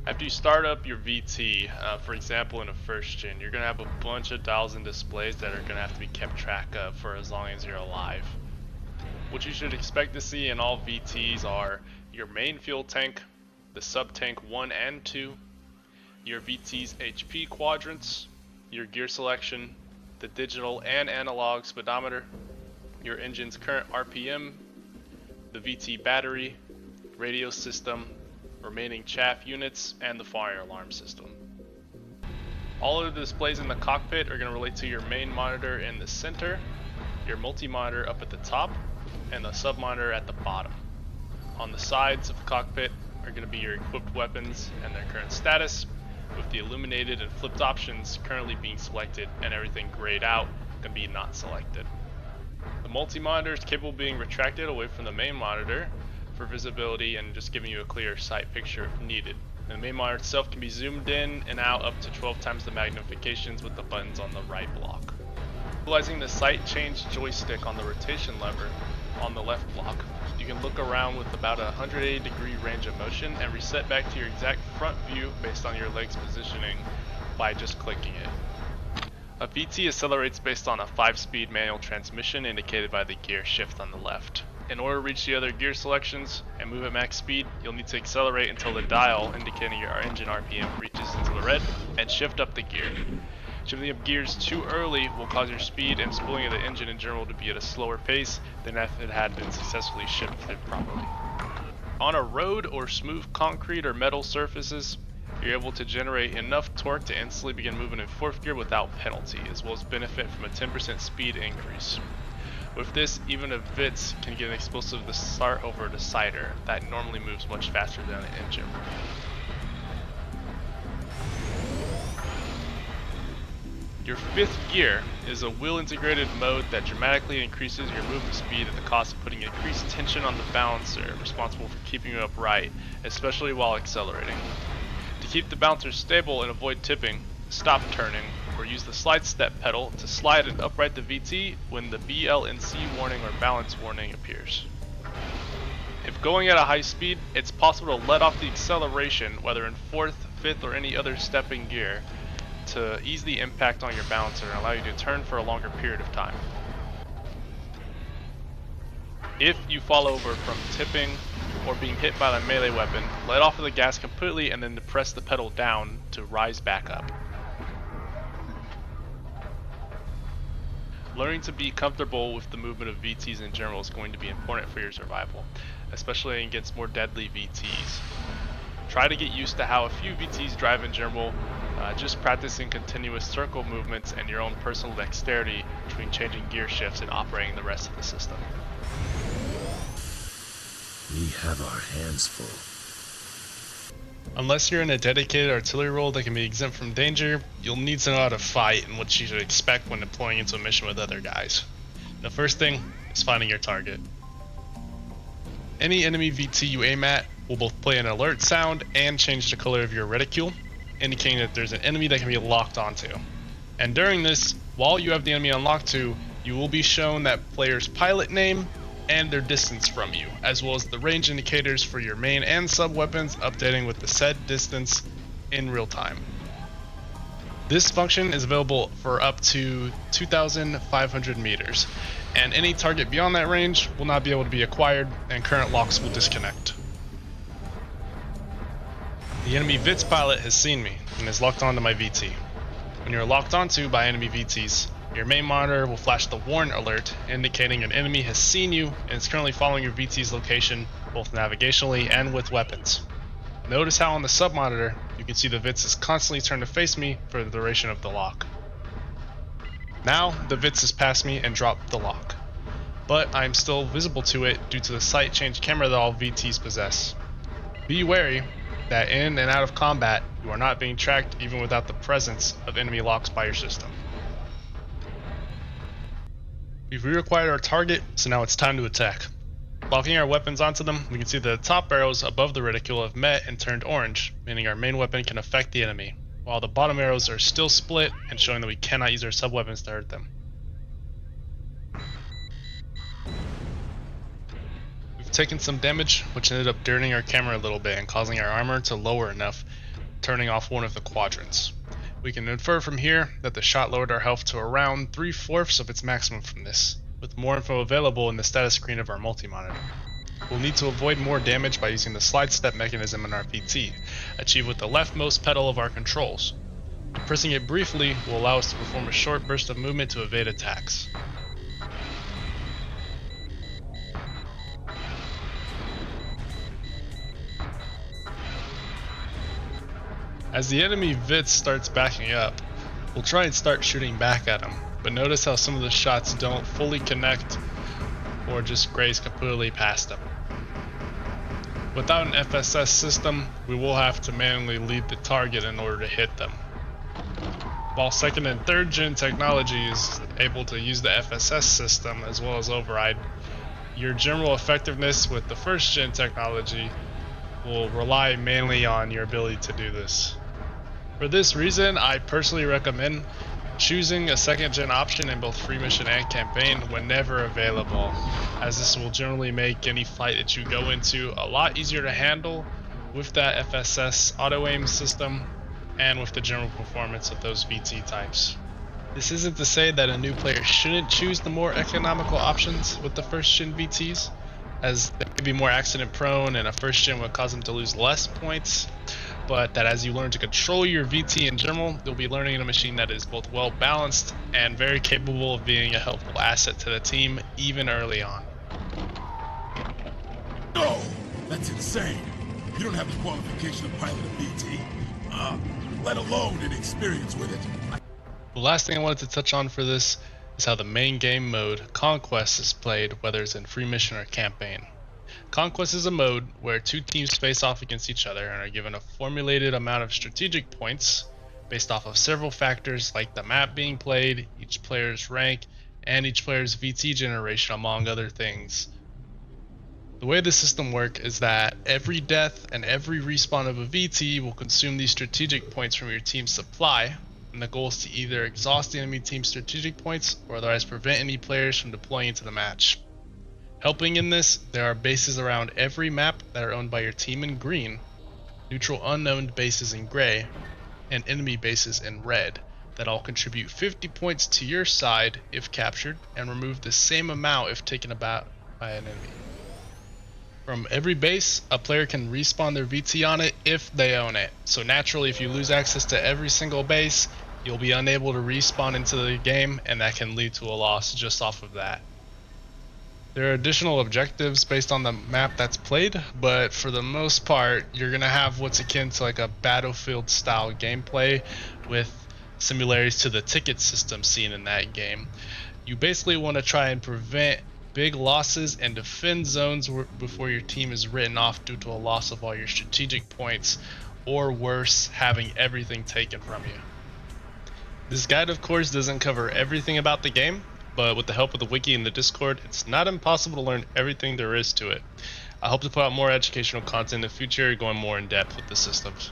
After you start up your VT, for example in a first gen, you're going to have a bunch of dials and displays that are going to have to be kept track of for as long as you're alive. What you should expect to see in all VTs are your main fuel tank, the sub-tank 1 and 2, your VT's HP quadrants, your gear selection, the digital and analog speedometer, your engine's current RPM, the VT battery, radio system, remaining chaff units, and the fire alarm system. All of the displays in the cockpit are going to relate to your main monitor in the center, your multi-monitor up at the top, and the sub-monitor at the bottom. On the sides of the cockpit are going to be your equipped weapons and their current status, with the illuminated and flipped options currently being selected and everything grayed out can be not selected. The multi-monitor is capable of being retracted away from the main monitor for visibility and just giving you a clear sight picture if needed. And the main monitor itself can be zoomed in and out up to 12 times the magnifications with the buttons on the right block. Utilizing the sight change joystick on the rotation lever on the left block, you can look around with about a 180 degree range of motion and reset back to your exact front view based on your leg's positioning by just clicking it. A VT accelerates based on a 5-speed manual transmission indicated by the gear shift on the left. In order to reach the other gear selections and move at max speed, you'll need to accelerate until the dial indicating your engine RPM reaches into the red and shift up the gear. Shifting up gears too early will cause your speed and spooling of the engine in general to be at a slower pace than if it had been successfully shifted properly. On a road or smooth concrete or metal surfaces, you're able to generate enough torque to instantly begin moving in 4th gear without penalty, as well as benefit from a 10% speed increase. With this, even a VITS can get an explosive to start over a decider that normally moves much faster than an engine. Your 5th gear is a wheel-integrated mode that dramatically increases your movement speed at the cost of putting increased tension on the balancer, responsible for keeping you upright, especially while accelerating. To keep the balancer stable and avoid tipping, stop turning, or use the slide step pedal to slide and upright the VT when the BL&C warning or balance warning appears. If going at a high speed, it's possible to let off the acceleration, whether in 4th, 5th, or any other stepping gear, to ease the impact on your balancer and allow you to turn for a longer period of time. If you fall over from tipping or being hit by the melee weapon, let off of the gas completely and then press the pedal down to rise back up. Learning to be comfortable with the movement of VTs in general is going to be important for your survival, especially against more deadly VTs. Try to get used to how a few VTs drive in general, just practicing continuous circle movements and your own personal dexterity between changing gear shifts and operating the rest of the system. We have our hands full. Unless you're in a dedicated artillery role that can be exempt from danger, you'll need to know how to fight and what you should expect when deploying into a mission with other guys. The first thing is finding your target. Any enemy VT you aim at will both play an alert sound and change the color of your reticule, indicating that there's an enemy that can be locked onto. And during this, while you have the enemy unlocked to, you will be shown that player's pilot name and their distance from you, as well as the range indicators for your main and sub weapons updating with the said distance in real time. This function is available for up to 2,500 meters, and any target beyond that range will not be able to be acquired and current locks will disconnect. The enemy VITS pilot has seen me and is locked onto my VT. When you're locked onto by enemy VTs, your main monitor will flash the warn alert indicating an enemy has seen you and is currently following your VT's location both navigationally and with weapons. Notice how on the sub monitor you can see the VITS is constantly turned to face me for the duration of the lock. Now the VITS has passed me and dropped the lock, but I'm still visible to it due to the sight change camera that all VTs possess. Be wary that in and out of combat you are not being tracked even without the presence of enemy locks by your system. We've reacquired our target, so now it's time to attack. Locking our weapons onto them, we can see that the top arrows above the reticule have met and turned orange, meaning our main weapon can affect the enemy, while the bottom arrows are still split and showing that we cannot use our sub-weapons to hurt them. We've taken some damage, which ended up dirtying our camera a little bit and causing our armor to lower enough turning off one of the quadrants. We can infer from here that the shot lowered our health to around 3/4 of its maximum from this, with more info available in the status screen of our multi-monitor. We'll need to avoid more damage by using the slide step mechanism in our VT, achieved with the leftmost pedal of our controls. Pressing it briefly will allow us to perform a short burst of movement to evade attacks. As the enemy VIT starts backing up, we'll try and start shooting back at him, but notice how some of the shots don't fully connect or just graze completely past him. Without an FSS system, we will have to manually lead the target in order to hit them. While 2nd and 3rd gen technology is able to use the FSS system as well as override, your general effectiveness with the 1st gen technology will rely mainly on your ability to do this. For this reason, I personally recommend choosing a 2nd gen option in both free mission and campaign whenever available, as this will generally make any fight that you go into a lot easier to handle with that FSS auto aim system and with the general performance of those VT types. This isn't to say that a new player shouldn't choose the more economical options with the 1st gen VTs, as they may be more accident prone and a 1st gen would cause them to lose less points, but that as you learn to control your VT in general, you'll be learning a machine that is both well balanced and very capable of being a helpful asset to the team even early on. No! That's insane! You don't have the qualification to pilot a VT, let alone an experience with it. The last thing I wanted to touch on for this is how the main game mode, Conquest, is played, whether it's in free mission or campaign. Conquest is a mode where 2 teams face off against each other and are given a formulated amount of strategic points based off of several factors like the map being played, each player's rank, and each player's VT generation, among other things. The way the system works is that every death and every respawn of a VT will consume these strategic points from your team's supply, and the goal is to either exhaust the enemy team's strategic points or otherwise prevent any players from deploying into the match. Helping in this, there are bases around every map that are owned by your team in green, neutral unknown bases in gray, and enemy bases in red that all contribute 50 points to your side if captured and remove the same amount if taken about by an enemy. From every base, a player can respawn their VT on it if they own it. So naturally, if you lose access to every single base, you'll be unable to respawn into the game, and that can lead to a loss just off of that. There are additional objectives based on the map that's played, but for the most part, you're going to have what's akin to like a Battlefield style gameplay with similarities to the ticket system seen in that game. You basically want to try and prevent big losses and defend zones before your team is written off due to a loss of all your strategic points, or worse, having everything taken from you. This guide of course doesn't cover everything about the game, but with the help of the wiki and the Discord, it's not impossible to learn everything there is to it. I hope to put out more educational content in the future, going more in depth with the systems.